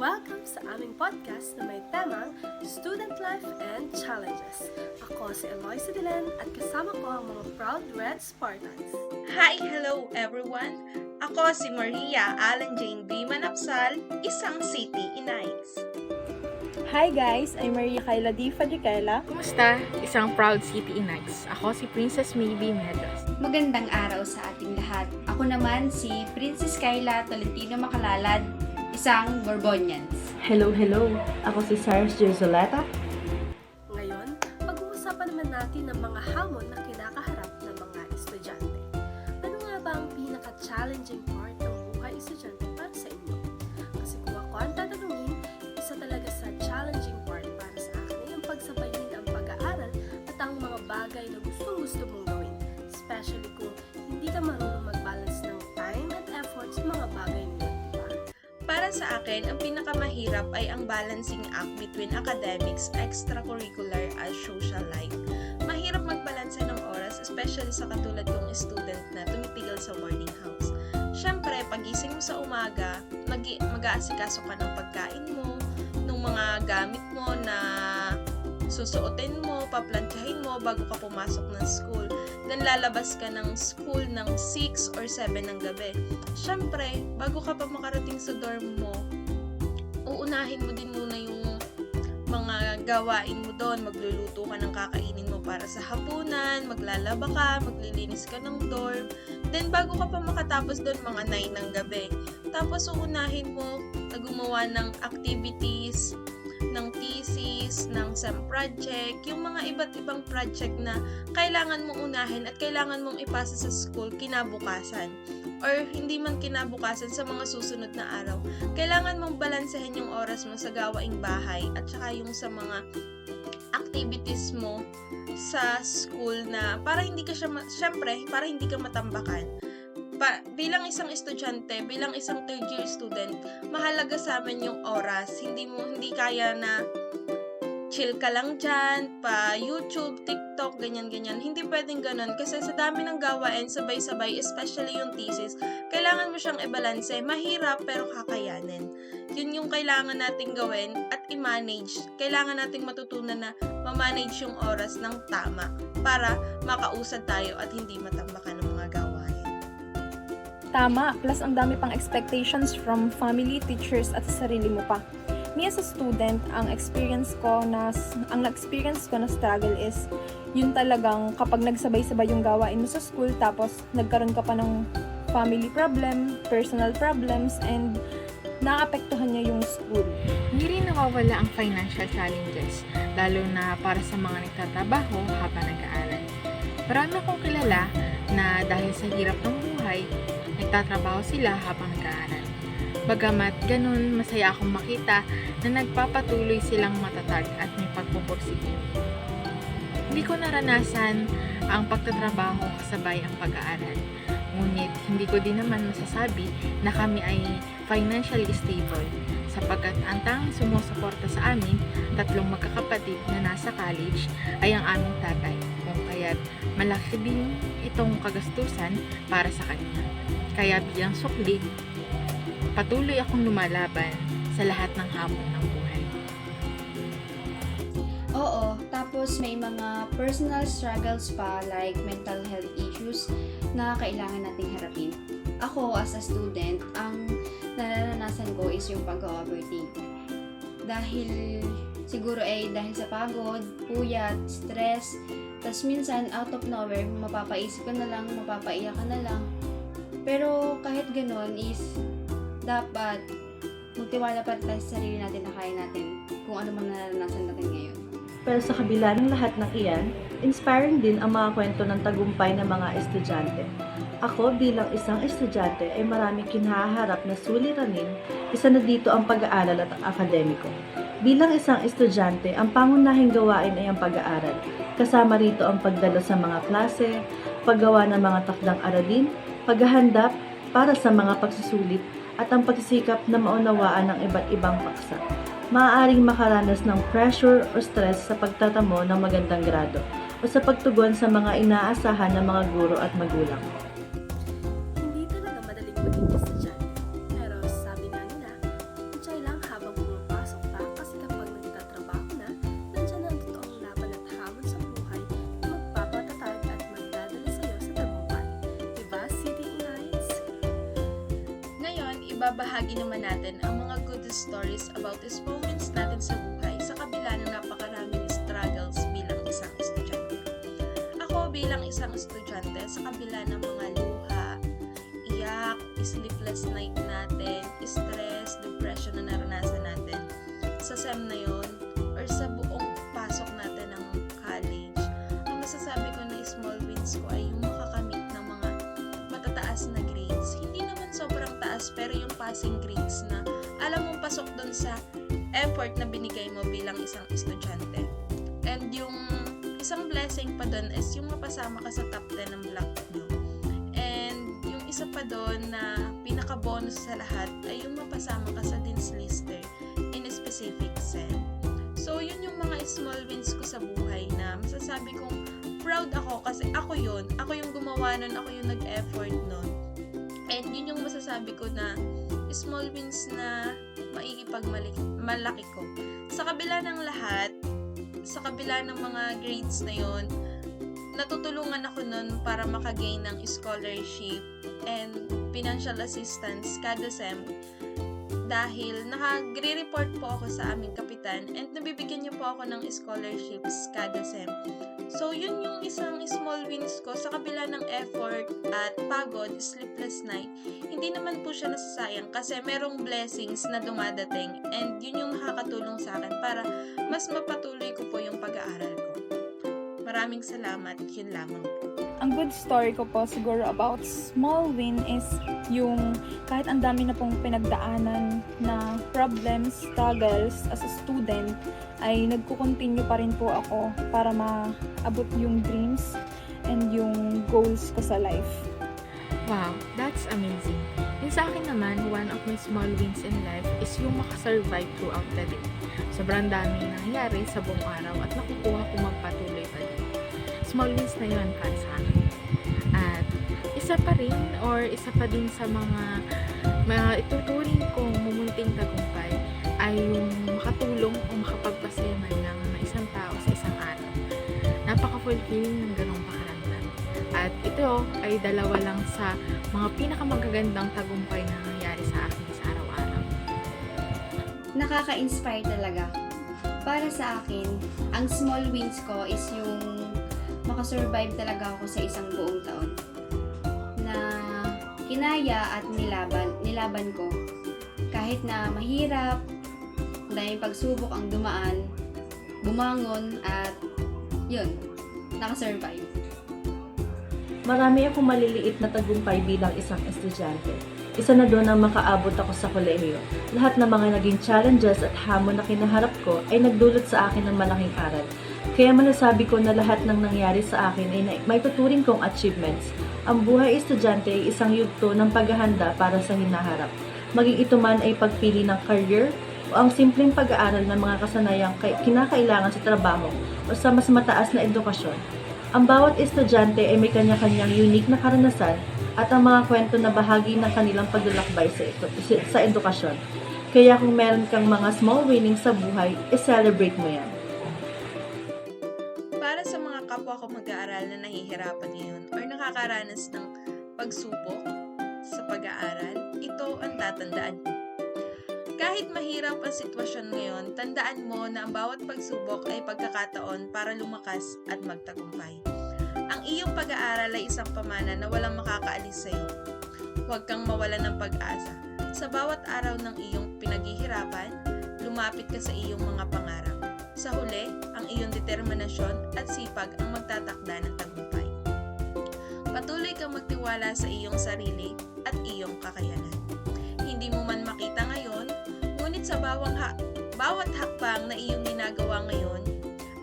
Welcome sa aming podcast na may temang Student Life and Challenges. Ako si Eloise Dilen at kasama ko ang mga proud Red Spartans. Hi! Hello everyone! Ako si Maria Alan Jane B. Manapsal, isang City Inais. Hi guys! I'm Maria Kayla D. Fadrikela. Kumusta? Isang proud City Inais. Ako si Princess Maybe Medras. Magandang araw sa ating lahat. Ako naman si Princess Kayla Tolentino Makalalad, isang Borbonians. Hello! Ako si Cyrus Jerzoleta. Ngayon, pag-uusapan naman natin ang mga hamon na kinakaharap ng mga estudyante. Ano nga ba ang pinaka-challenging part ng buhay estudyante para sa inyo? Kasi kung ako ang tatanungin, isa talaga sa challenging part para sa akin ay ang pagsabayin ang pag-aaral at ang mga bagay na gustong-gusto mong gawin. Especially kung hindi ka marunong mag-balance ng time and effort sa mga bagay na yun, diba? Para sa akin, ang pinakamahirap ay ang balancing act between academics, extracurricular at social life. Mahirap magbalanse ng oras, especially sa katulad kong student na tumitigil sa boarding house. Siyempre, pagising mo sa umaga, mag-aasikaso ka ng pagkain mo, ng mga gamit mo na susuotin mo, paplantsahin mo bago ka pumasok ng school. Then lalabas ka ng school ng 6 or 7 ng gabi. Siyempre, bago ka pa makarating sa dorm mo, uunahin mo din muna yung mga gawain mo doon. Magluluto ka ng kakainin mo para sa hapunan, maglalaba ka, maglilinis ka ng dorm. Then bago ka pa makatapos doon, mga 9 ng gabi. Tapos uunahin mo na gumawa ng activities, ng thesis, ng SEM project, yung mga iba't ibang project na kailangan mong unahin at kailangan mong ipasa sa school kinabukasan or hindi man kinabukasan sa mga susunod na araw. Kailangan mong balansehin yung oras mo sa gawaing bahay at saka yung sa mga activities mo sa school na para hindi ka syempre, para hindi ka matambakan. Bilang isang estudyante, bilang isang third year student, mahalaga sa amin yung oras. Hindi kaya na chill ka lang dyan, pa YouTube, TikTok, ganyan-ganyan. Hindi pwedeng ganun kasi sa dami ng gawain, sabay-sabay, especially yung thesis, kailangan mo siyang i-balance. Mahirap pero kakayanin. Yun yung kailangan nating gawin at i-manage. Kailangan nating matutunan na ma-manage yung oras ng tama para makausad tayo at hindi matambakan ng mga gawain. Tama, plus ang dami pang expectations from family, teachers, at sa sarili mo pa. Me as a student, ang na-experience ko na struggle is yun talagang kapag nagsabay-sabay yung gawain mo sa school tapos nagkaroon ka pa ng family problem, personal problems, and naapektuhan niya yung school. Hindi rin nawawala ang financial challenges, lalo na para sa mga nagtatrabaho habang nag-aaral. Marami akong kilala na dahil sa hirap ng buhay, nagtatrabaho sila habang nag-aaral. Bagamat ganun, masaya akong makita na nagpapatuloy silang matatag at may pagpupursige. Hindi ko naranasan ang pagtatrabaho kasabay ang pag-aaral. Ngunit hindi ko din naman masasabi na kami ay financially stable sapagkat ang tanging sumusuporta sa amin, 3 magkakapatid na nasa college, ay ang aming tatay. Kung kaya't malaki din itong kagastusan para sa kanya. Kaya bilang sukli, patuloy akong lumalaban sa lahat ng hamon ng buhay. Oo, tapos may mga personal struggles pa like mental health issues na kailangan nating harapin. Ako as a student, ang nararanasan ko is yung pag-overthink. Dahil dahil sa pagod, puyat, stress, tas minsan out of nowhere, mapapaisip ka na lang, mapapaiyak ka na lang. Pero kahit ganoon is dapat magtiwala pa tayo sa sarili natin na kaya natin kung ano man naranasan natin ngayon. Pero sa kabila ng lahat ng iyan, inspiring din ang mga kwento ng tagumpay ng mga estudyante. Ako bilang isang estudyante ay maraming kinaharap na suliranin, isa na dito ang pag-aaral at ang akademiko. Bilang isang estudyante, ang pangunahing gawain ay ang pag-aaral. Kasama rito ang pagdalo sa mga klase, paggawa ng mga takdang aralin, paghahanda para sa mga pagsusulit at ang pagsisikap na maunawaan ng iba't ibang paksa. Maaaring makaranas ng pressure o stress sa pagtatamo ng magandang grado o sa pagtugon sa mga inaasahan ng mga guro at magulang. Hindi talaga madaling maging estudyante, pero sabi nga nila, enjoy lang habang ibabahagi naman natin ang mga good stories about these moments natin sa buhay sa kabila ng napakaraming struggles bilang isang estudyante. Ako bilang isang estudyante, sa kabila ng mga luha, iyak, sleepless night natin, stress, depression na naranasan natin sa SEM na yun or sa buong pasok natin ng college, ang masasabi ko na small wins ko ay yung makakamit ng mga matataas na grades. Hindi naman sobrang taas pero yung passing grades na alam mong pasok dun sa effort na binigay mo bilang isang estudyante. And yung isang blessing pa dun is yung mapasama ka sa top 10 ng block nyo. And yung isa pa dun na pinaka-bonus sa lahat ay yung mapasama ka sa Dean's Lister in a specific SEM. So, yun yung mga small wins ko sa buhay na masasabi kong proud ako kasi ako yun. Ako yung gumawa nun, ako yung nag-effort nun. And yun yung masasabi ko na small wins na malaki ko. Sa kabila ng lahat, sa kabila ng mga grades na yun, natutulungan ako nun para makagain ng scholarship and financial assistance kada SEM dahil nagre-report po ako sa aming kapitan and nabibigyan niyo po ako ng scholarships kada SEM. So, yun yung isang small wins ko sa kabila ng effort at pagod, sleepless night. Hindi naman po siya nasasayang kasi merong blessings na dumadating and yun yung nakakatulong sa akin para mas mapatuloy ko po yung pag-aaral ko. Maraming salamat. Yun lamang po. Ang good story ko po siguro about small win is yung kahit ang dami na pong pinagdaanan na problems, struggles as a student, ay nagko-continue pa rin po ako para maabot yung dreams and yung goals ko sa life. Wow, that's amazing. Yung sa akin naman, one of my small wins in life is yung makasurvive throughout the day. Sobrang dami nangyari sa buong araw at nakukuha ko magpatuloy pa din. Small wins na yun para sa akin. At isa pa rin or isa pa din sa mga ituturing kong mumunting tagumpay ay yung makatulong o makapagpasaya man lang ng isang tao sa isang araw. Napaka-fulfilling ng ganong pakiramdam. At ito ay dalawa lang sa mga pinakamagagandang tagumpay na nangyari sa akin sa araw-araw. Nakaka-inspire talaga. Para sa akin, ang small wins ko is yung makasurvive talaga ako sa isang buong taon na kinaya at nilaban ko kahit na mahirap, dahil pagsubok ang dumaan, bumangon at yun, nakasurvive. Marami akong maliliit na tagumpay bilang isang estudyante. Isa na doon ang makaabot ako sa kolehiyo. Lahat ng mga naging challenges at hamon na kinaharap ko ay nagdulot sa akin ng malaking aral. Kaya masasabi ko na lahat ng nangyari sa akin ay may tuturing kong achievements. Ang buhay estudyante ay isang yugto ng paghahanda para sa hinaharap. Maging ito man ay pagpili ng career o ang simpleng pag-aaral ng mga kasanayang kinakailangan sa trabaho o sa mas mataas na edukasyon. Ang bawat estudyante ay may kanya-kanyang unique na karanasan at ang mga kwento na bahagi ng kanilang paglalakbay sa edukasyon. Kaya kung meron kang mga small winnings sa buhay, i-celebrate mo yan. Para sa mga kapwa ko mag-aaral na nahihirapan ngayon or nakakaranas ng pagsubok sa pag-aaral, ito ang tatandaan mo. Kahit mahirap ang sitwasyon ngayon, tandaan mo na ang bawat pagsubok ay pagkakataon para lumakas at magtagumpay. Ang iyong pag-aaral ay isang pamana na walang makakaalis sa iyo. Huwag kang mawala ng pag-asa. Sa bawat araw ng iyong pinaghihirapan, lumapit ka sa iyong mga pangarap. Sa huli, ang iyong determinasyon at sipag ang magtatakda ng tagumpay. Patuloy kang magtiwala sa iyong sarili at iyong kakayanan. Hindi mo man makita ngayon, ngunit sa bawat hakbang na iyong ginagawa ngayon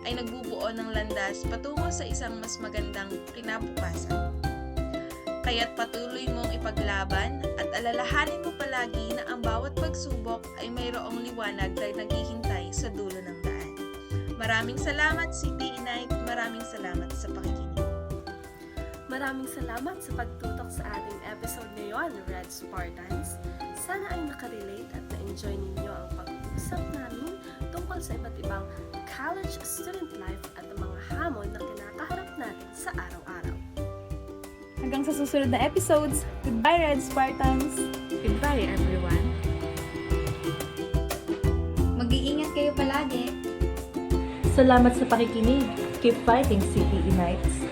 ay nagbubuo ng landas patungo sa isang mas magandang kinabukasan. Kaya't patuloy mong ipaglaban at alalahanin mo palagi na ang bawat pagsubok ay mayroong liwanag na naghihintay sa dulo ng daan. Maraming salamat, City Night. Maraming salamat sa pakikinig. Maraming salamat sa pagtutok sa ating episode ngayon, Red Spartans. Sana ay nakarelate at na-enjoy ninyo ang pag-uusap namin tungkol sa iba't ibang college student life at ang mga hamon na kinakaharap natin sa araw-araw. Hanggang sa susunod na episodes, goodbye Red Spartans! Goodbye, everyone! Mag-iingat kayo palagi! Salamat sa pakikinig. Keep fighting, CPE Knights!